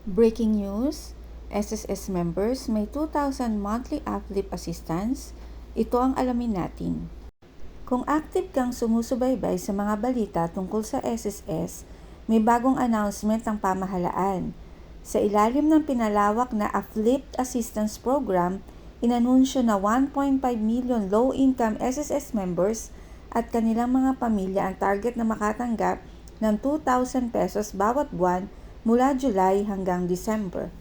Breaking news, SSS members may 2,000 monthly uplift assistance. Ito ang alamin natin. Kung active kang sumusubaybay sa mga balita tungkol sa SSS, may bagong announcement ng pamahalaan. Sa ilalim ng pinalawak na Uplift Assistance Program, inanunsyo na 1.5 million low-income SSS members at kanilang mga pamilya ang target na makatanggap ng 2,000 pesos bawat buwan mula July hanggang December.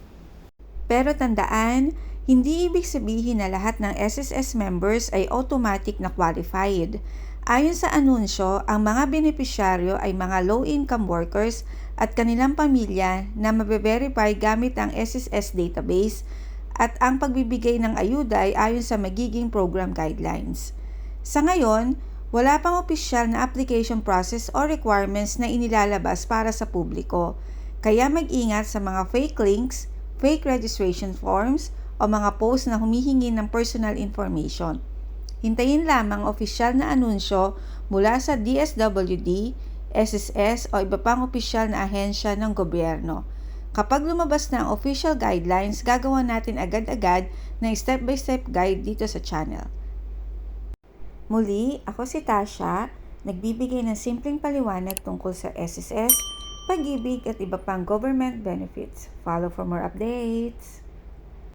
Pero tandaan, hindi ibig sabihin na lahat ng SSS members ay automatic na qualified. Ayon sa anunsyo, ang mga benepisyaryo ay mga low-income workers at kanilang pamilya na mabe-verify gamit ang SSS database at ang pagbibigay ng ayuda ay ayon sa magiging program guidelines. Sa ngayon, wala pang opisyal na application process o requirements na inilalabas para sa publiko. Kaya mag-ingat sa mga fake links, fake registration forms, o mga post na humihingi ng personal information. Hintayin lamang opisyal na anunsyo mula sa DSWD, SSS o iba pang opisyal na ahensya ng gobyerno. Kapag lumabas na ang official guidelines, gagawa natin agad-agad ng step-by-step guide dito sa channel. Muli, ako si Tasha, nagbibigay ng simpleng paliwanag tungkol sa SSS, pag-ibig at iba pang government benefits. Follow for more updates.